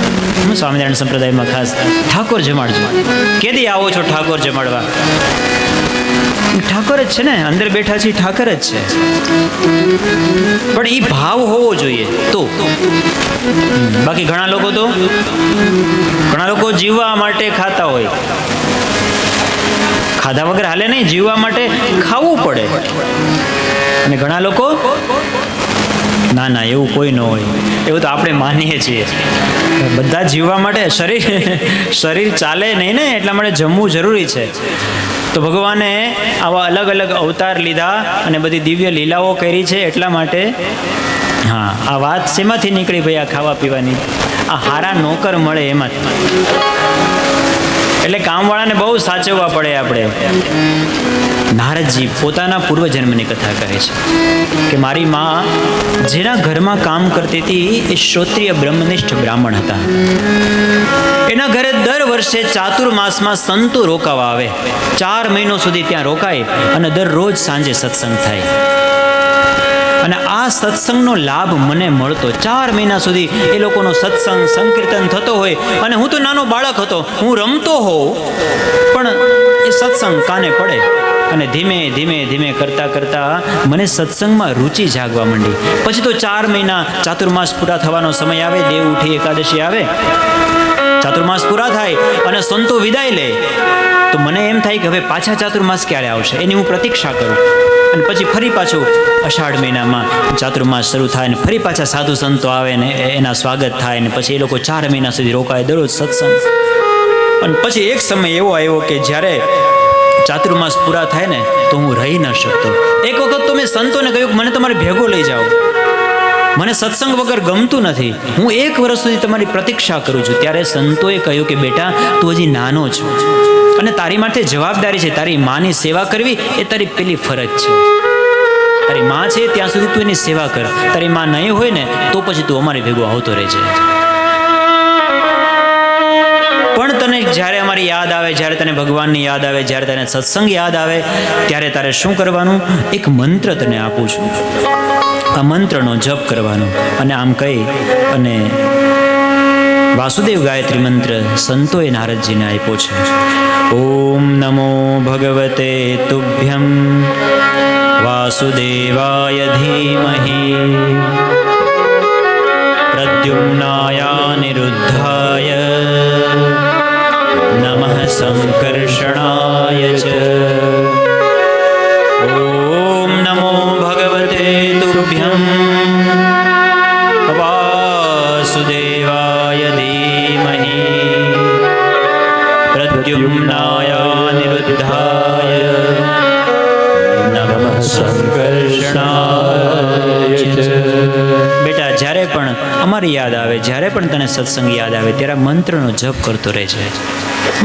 [SPEAKER 1] સ્વામિનારાયણ સંપ્રદાયમાં ખાસ ઠાકોર જમાડજો. કેદી આવો છો ઠાકોર જમાડવા? ઠાકોર જ છે ને, અંદર બેઠા છે ઠાકોર જ છે, પણ એ ભાવ હોવો જોઈએ તો. બાકી ઘણા લોકો જીવવા માટે ખાતા હોય, ખાધા વગર હાલે નહીં, જીવવા માટે ખાવું પડે. અને ઘણા લોકો ના ના, એવું કોઈ ન હોય. એવું તો આપણે માનીએ છીએ. બધા જીવવા માટે શરીર ચાલે નહીં ને, એટલા માટે જમવું જરૂરી છે. તો ભગવાને આવા અલગ અલગ અવતાર લીધા અને બધી દિવ્ય લીલાઓ કરી છે. એટલા માટે હા, આ વાત શેમાંથી નીકળી ભાઈ? આ ખાવા પીવાની, આ હારા નોકર મળે એમાંથી. એટલે કામવાળાને બહુ સાચવવા પડે આપણે. નારદજી પોતાના પૂર્વજન્મની કથા કહે છે કે મારી માં જેના ઘરમાં કામ કરતી હતી એ શ્રોત્રિય બ્રહ્મનિષ્ઠ બ્રાહ્મણ હતા. એના ઘરે દર વર્ષે ચાતુર્માસમાં સંતો રોકાવા આવે. 4 મહિનો સુધી ત્યાં રોકાય અને દરરોજ સાંજે સત્સંગ થાય. અને આ સત્સંગનો લાભ મને મળતો. 4 મહિના સુધી એ લોકોનો સત્સંગ સંકીર્તન થતો હોય અને હું તો નાનો બાળક હતો, હું રમતો હોઉં પણ એ સત્સંગ કાને પડે. અને ધીમે ધીમે ધીમે કરતાં કરતાં મને સત્સંગમાં રુચિ જાગવા માંડી. પછી તો 4 મહિના ચાતુર્માસ પૂરા થવાનો સમય આવે, દેવ ઉઠી એકાદશી આવે, ચાતુર્માસ પૂરા થાય અને સંતો વિદાય લે, તો મને એમ થાય કે હવે પાછા ચાતુર્માસ ક્યારે આવશે, એની હું પ્રતીક્ષા કરું. અને પછી ફરી પાછું અષાઢ મહિનામાં ચાતુર્માસ શરૂ થાય ને ફરી પાછા સાધુ સંતો આવે ને એના સ્વાગત થાય ને પછી એ લોકો 4 મહિના સુધી રોકાય દરરોજ સત્સંગ. અને પછી એક સમય એવો આવ્યો કે જ્યારે ચાતુર્માસ પૂરા થાય ને તો હું રહી ન શકતો. એક વખત તો મેં સંતોને કહ્યું કે મને તમારે ભેગો લઈ જાઓ, મને સત્સંગ વગર ગમતું નથી, હું 1 વર્ષ સુધી તમારી પ્રતીક્ષા કરું છું. ત્યારે સંતોએ કહ્યું કે બેટા, તું હજી નાનો છો અને તારી માટે જવાબદારી છે. તારી માની સેવા કરવી એ તારી પેલી ફરજ છે. તારી માં છે ત્યાં સુધી તું એની સેવા કર. તારી માં નહીં હોય ને તો પછી તું અમારી ભેગો આવતો રહેજે. પણ તને જ્યારે અમારી યાદ આવે, જ્યારે તને ભગવાનની યાદ આવે, જ્યારે તને સત્સંગ યાદ આવે, ત્યારે તારે શું કરવાનું? એક મંત્ર તને આપું છું, આ મંત્રનો જપ કરવાનો. અને આમ કહી અને વાસુદેવ ગાયત્રી મંત્ર સંતોએ નારદજીને આપ્યો છે. ઓમ નમો ભગવતે તુભ્યં વાસુદેવાય ધીમહિ પ્રદ્યુમ્નાય નિરુદ્ધાય નમઃ સંકર્ષણાય ચ. ઓમ નમો ભગવતે તુભ્યં વાસુદેવાય ધીમહિ પ્રદ્યુમ્નાય નિરુદ્ધાય નમઃ સંકર્ષણાય ચ. બેટા, જ્યારે પણ અમારી યાદ આવે, જ્યારે પણ તને સત્સંગ યાદ આવે ત્યારે મંત્રનો જપ કરતો રહેજે.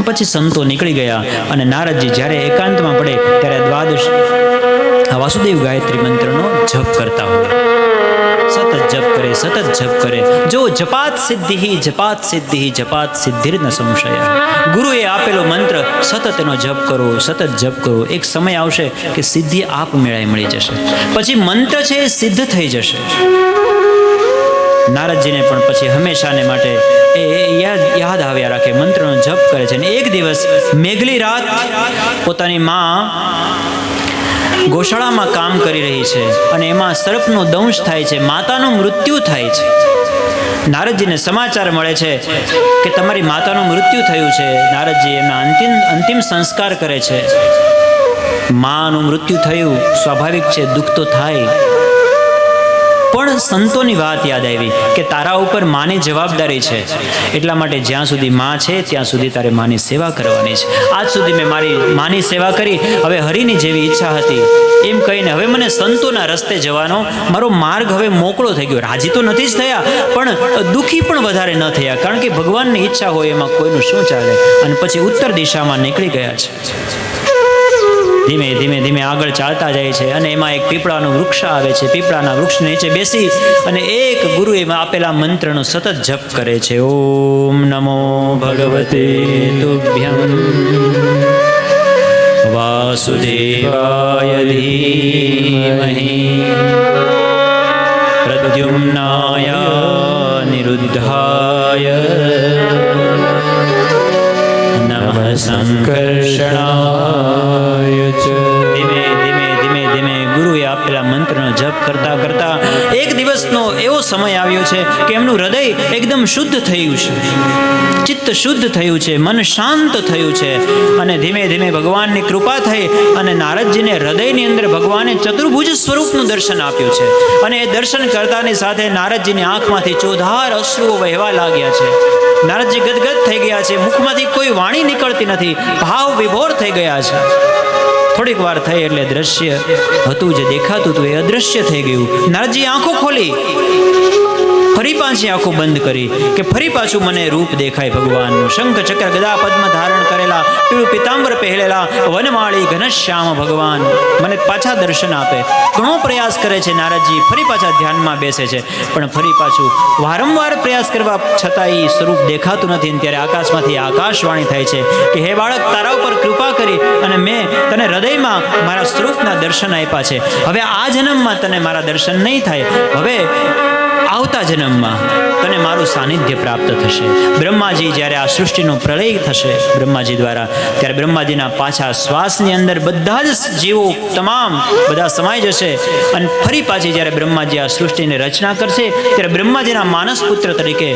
[SPEAKER 1] પછી સંતો નીકળી ગયા અને નારદજી જ્યારે એકાંતમાં પડે ત્યારે દ્વાદશ વાસુદેવ ગાયત્રી મંત્રનો જપ કરતા હોય. સતત જપ કરે, સતત જપ કરે. જો જપાત સિદ્ધિ, જપાત સિદ્ધિ, જપાત સિદ્ધિર ન સંશય. ગુરુએ આપેલો મંત્ર સતત એનો જપ કરો, સતત જપ કરો. એક સમય આવશે કે સિદ્ધિ આપ મેળાએ મળી જશે. પછી મંત્ર છે એ સિદ્ધ થઈ જશે. નારદજીને પણ પછી હંમેશાને માટે એ યાદ આવ્યા રાખે, મંત્રનો જપ કરે છે. અને એક દિવસ મેઘલી રાત પોતાની માં ગોશાળામાં કામ કરી રહી છે અને એમાં સર્પનો દંશ થાય છે, માતાનું મૃત્યુ થાય છે. નારદજીને સમાચાર મળે છે કે તમારી માતાનું મૃત્યુ થયું છે. નારદજી એમના અંતિમ સંસ્કાર કરે છે. માનું મૃત્યુ થયું, સ્વાભાવિક છે, દુઃખ તો થાય. પણ સંતોની વાત યાદ આવી કે તારા ઉપર માની જવાબદારી છે, એટલા માટે જ્યાં સુધી માં છે ત્યાં સુધી તારે માની સેવા કરવાની છે. આજ સુધી મેં મારી માની સેવા કરી, હવે હરિની જેવી ઈચ્છા હતી એમ કહીને હવે મને સંતોના રસ્તે જવાનો મારો માર્ગ હવે મોકળો થઈ ગયો. રાજી તો નથી જ થયા પણ દુઃખી પણ વધારે ન થયા, કારણ કે ભગવાનની ઈચ્છા હોય એમાં કોઈનું શું ચાલે. અને પછી ઉત્તર દિશામાં નીકળી ગયા છે. ધીમે ધીમે ધીમે આગળ ચાલતા જાય છે અને એમાં એક પીપળાનું વૃક્ષ આવે છે. પીપળાના વૃક્ષ નીચે બેસી અને એક ગુરુ એમાં આપેલા મંત્રનો સતત જપ કરે છે. ઓમ નમો ભગવતે તુભ્યં વાસુદેવાય ધીમહિ પ્રદ્યુમ્નાય નિરુદ્ધાય નમઃ સંકર્ષણાય ચ. ધીમે ધીમે ધીમે ધીમે ગુરુએ આપેલા મંત્રનો જપ કરતા કરતા એક દિવસનો એવો સમય આવ્યો છે કે એમનું હૃદય એકદમ શુદ્ધ થયું છે, ચિત્ત શુદ્ધ થયું છે, મન શાંત થયું છે. અને ધીમે ધીમે ભગવાનની કૃપા થઈ અને નારદજીને હૃદયની અંદર ભગવાને ચતુર્ભુજ સ્વરૂપનું દર્શન આપ્યું છે. અને એ દર્શન કરતાની સાથે નારદજીની આંખમાંથી ચોધાર અશ્રુઓ વહેવા લાગ્યા છે. નારદજી ગદગદ થઈ ગયા છે, મુખમાંથી કોઈ વાણી નીકળતી નથી, ભાવ વિભોર થઈ ગયા છે. થોડીક વાર થઈ એટલે દ્રશ્ય હતું જે દેખાતું હતું એ અદ્રશ્ય થઈ ગયું. નારદજી આંખો ખોલી, ફરી પાછી આંખો બંધ કરી કે ફરી પાછું મને રૂપ દેખાય ભગવાનનું. શંખ ચક્ર ગદા પદ્મ ધારણ કરેલા, પીળું પિતાંબર પહેરેલા, વનમાળી ઘનશ્યામ ભગવાન મને પાછા દર્શન આપે. ઘણો પ્રયાસ કરે છે નારદજી, ફરી પાછા ધ્યાનમાં બેસે છે, પણ ફરી પાછું વારંવાર પ્રયાસ કરવા છતાં એ સ્વરૂપ દેખાતું નથી. ત્યારે આકાશમાંથી આકાશવાણી થાય છે કે હે બાળક, તારા ઉપર કૃપા કરી અને મેં તને હૃદયમાં મારા સ્વરૂપના દર્શન આપ્યા છે. હવે આ જન્મમાં તને મારા દર્શન નહીં થાય, હવે આવતા જન્મમાં તને મારું સાનિધ્ય પ્રાપ્ત થશે. બ્રહ્માજી જ્યારે આ સૃષ્ટિનો પ્રલય થશે બ્રહ્માજી દ્વારા, ત્યારે બ્રહ્માજીના પાછા શ્વાસની અંદર બધા જ જીવો તમામ બધા સમાઈ જશે. અને ફરી પાછી જ્યારે બ્રહ્માજી આ સૃષ્ટિની રચના કરશે ત્યારે બ્રહ્માજીના માનસ પુત્ર તરીકે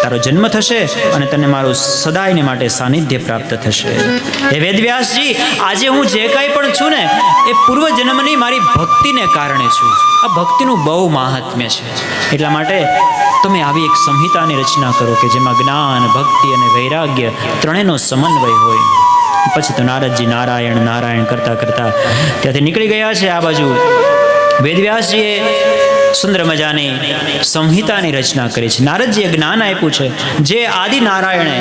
[SPEAKER 1] તારો જન્મ થશે અને તને મારું સદાયને માટે સાનિધ્ય પ્રાપ્ત થશે. હે વેદવ્યાસજી, આજે હું જે કાંઈ પણ છું ને એ પૂર્વજન્મની મારી ભક્તિને કારણે છું. આ ભક્તિનું બહુ મહાત્મ્ય છે. એટલા માટે તમે આવી એક સંહિતાની રચના કરો કે જેમાં જ્ઞાન, ભક્તિ અને વૈરાગ્ય ત્રણેયનો સમન્વય હોય. પછી તો નારદજી નારાયણ નારાયણ કરતા કરતા ત્યાંથી નીકળી ગયા છે. આ બાજુ વેદવ્યાસજીએ સુંદર મજાની સંહિતાની રચના કરી છે. નારદજીએ જ્ઞાન આપ્યું છે જે આદિ નારાયણે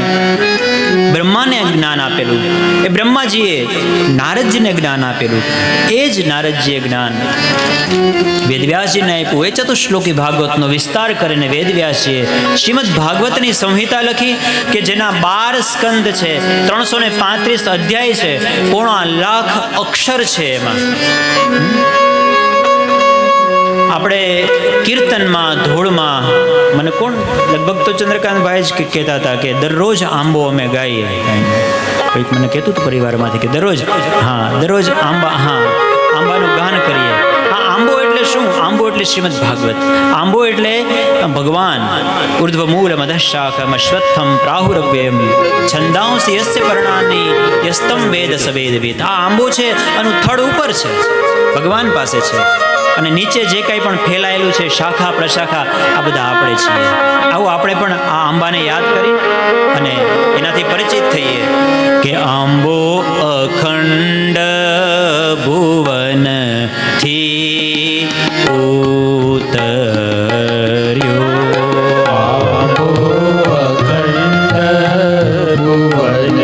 [SPEAKER 1] બ્રહ્માને જ્ઞાન આપેલું, એ બ્રહ્માજીએ નારદજીને જ્ઞાન આપેલું, એ જ નારદજીએ જ્ઞાન વેદવ્યાસજીને આપ્યું. એ ચતુશ્લોકી ભાગવતનો વિસ્તાર કરીને વેદવ્યાસજીએ શ્રીમદ ભાગવતની સંહિતા લખી કે જેના 12 સ્કંદ છે, 335 અધ્યાય છે, 1.5 લાખ અક્ષર છે. એમાં આપણે કીર્તનમાં, ધૂળમાં, મને કોણ લગભગ તો ચંદ્રકાંતભાઈ જ કહેતા હતા કે દરરોજ આંબો અમે ગાઈએ. કોઈક મને કહેતું હતું પરિવારમાંથી કે દરરોજ આંબાનું ગાન કરીએ. આ આંબો એટલે શું? આંબો એટલે શ્રીમદ ભાગવત. આંબો એટલે ભગવાન. ઉર્ધ્વ મૂળ મધશાખમ અશ્વત્થમ પ્રાહુરવ્યમ છંદાંસી યસ્ય પર્ણાની યસ્તમ વેદ સવેદવિદ. આ આંબો છે, આનું થડ ઉપર છે, ભગવાન પાસે છે, અને નીચે જે કંઈ પણ ફેલાયેલું છે, શાખા પ્રશાખા, આ બધા આપણે છીએ. આવું આપણે પણ આ આંબાને યાદ કરી અને એનાથી પરિચિત થઈએ કે આંબો અખંડ ભુવનથી ઉતર્યો,
[SPEAKER 3] આંબો અખંડ ભુવનથી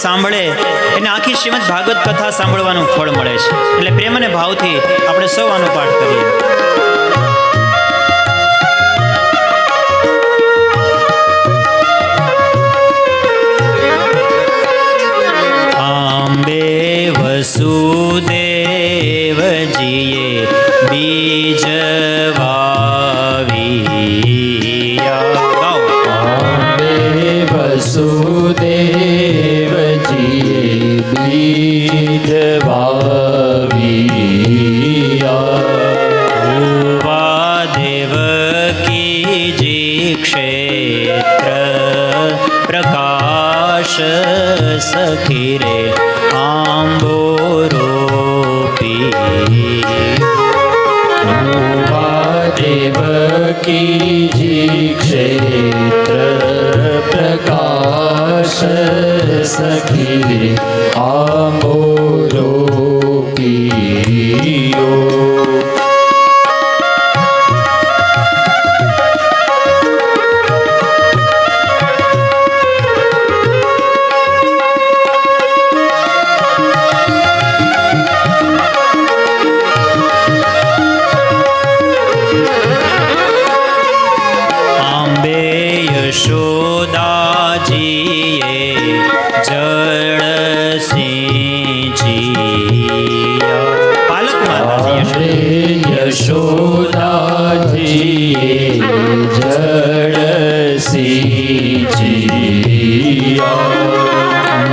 [SPEAKER 1] સાંભળે એને આખી શ્રીમદ ભાગવત કથા સાંભળવાનું ફળ મળે છે. એટલે પ્રેમ અને ભાવથી આપણે સૌ આનો પાઠ કરીએ. આંબે વસુદેવજીએ બીજ વાવ્યા.
[SPEAKER 3] આંબે વસુદેવજીએ બીજ વાવ્યા.
[SPEAKER 1] દેવકીજી ક્ષેત્ર પ્રકાશ સખી રે આંબો રોપી.
[SPEAKER 3] દેવ कीजी क्षेत्र प्रकाश सखी आंबोरो पियो।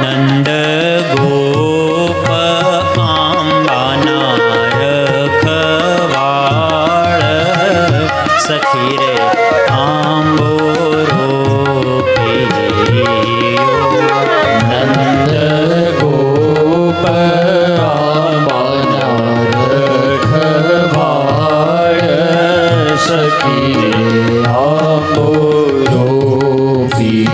[SPEAKER 1] નંદ ગોપ આંબાના રખવાળ સખી રે આંબોરો પિયો।
[SPEAKER 3] નંદ ગોપ આંબાના રખવાળ સખી રે આંબોરો પિયો।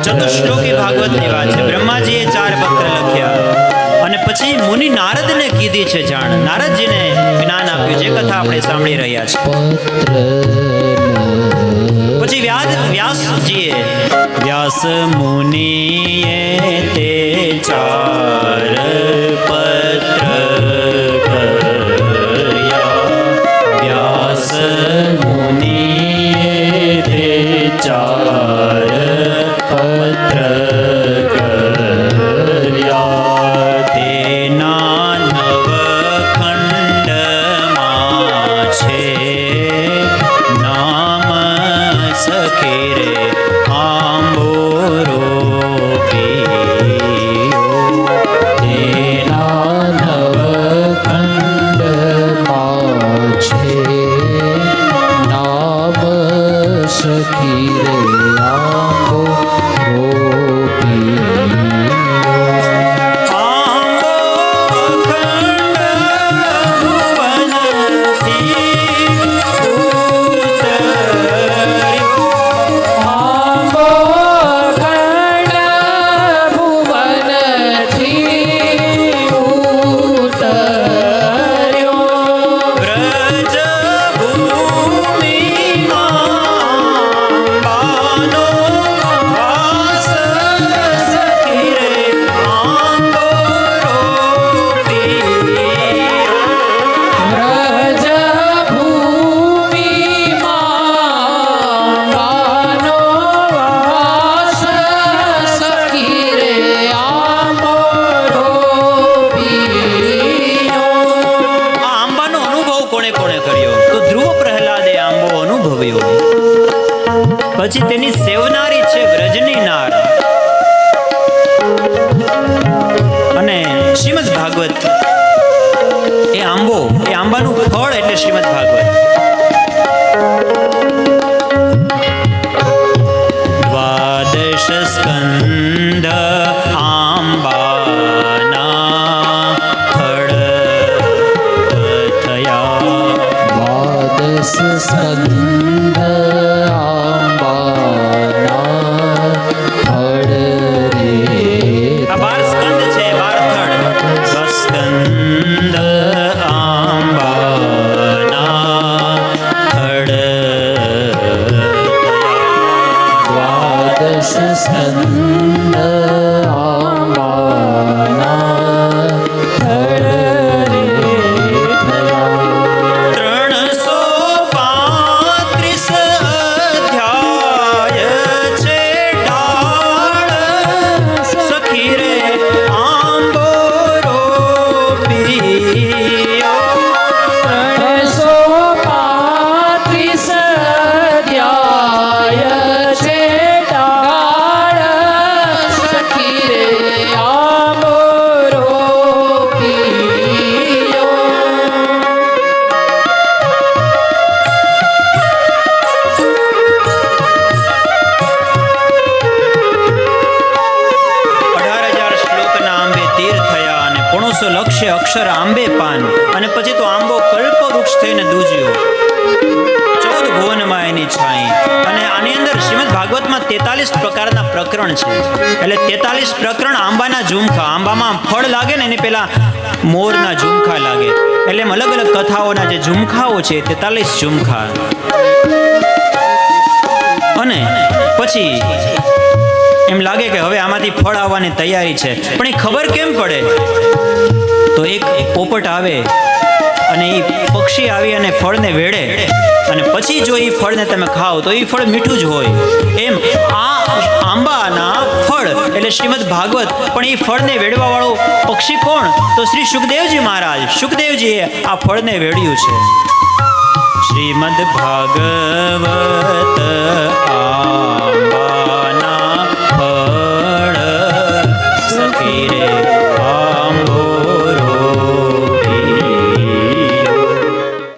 [SPEAKER 1] ચતુશ્લોકી ભાગવતની વાત છે। બ્રહ્માજીએ 4 પત્ર લખ્યા અને પછી મુનિ નારદને કીધી છે જાણ। નારદજીને જ્ઞાન આપ્યું, જે કથા આપણે સાંભળી રહ્યા છે। પછી વ્યાસજીએ વ્યાસ મુનિએ તે 4 પત્ર કર્યા। વ્યાસ મુનિએ તે 4 પત્ર કર્યા। તેના 9 ખંડમાં છે નામ સખી રે આંબોરો પિયો।
[SPEAKER 3] તેના 9 ખંડમાં છે નામ સખી રે આંબોરો
[SPEAKER 1] પછી તેની સેવનારી છે વ્રજની નાર। અને શ્રીમદ ભાગવત એ આંબાનું ફળ એટલે શ્રીમદ ભાગવત। દ્વાદશ સ્કંદ આંબાના ફળ થયા।
[SPEAKER 3] દ્વાદશ સ્કંદ
[SPEAKER 1] સ્કંદ આંબાના 900 લક્ષે અક્ષર આંબે પાન, અને પછી તો આંબો કલ્પ વૃક્ષ થઈને દૂજ્યો. 14 ભુવનમાં એની છાઈ. અને આની અંદર શ્રીમદ ભાગવતમાં 43 પ્રકારના પ્રકરણ છે. એટલે 43 પ્રકરણ આંબાના ઝુમખા. આંબામાં ફળ લાગે ને એની પેલા મોરના ઝુમખા લાગે. એટલે એમ અલગ અલગ કથાઓના જે ઝુમખાઓ છે 43 ઝુમખા. અને પછી એમ લાગે કે હવે આમાંથી ફળ આવવાની તૈયારી છે, પણ એ ખબર કેમ પડે? તો એક પોપટ આવે અને એ પક્ષી આવી અને ફળને વેડે, અને પછી જો એ ફળને તમે ખાઓ તો એ ફળ મીઠું જ હોય. એમ આ આંબાના ફળ એટલે શ્રીમદ ભાગવત. પણ એ ફળને વેડવા વાળો પક્ષી કોણ? તો શ્રી સુખદેવજી મહારાજ. સુખદેવજીએ આ ફળને વેડ્યું છે. શ્રીમદ ભાગવત આંબા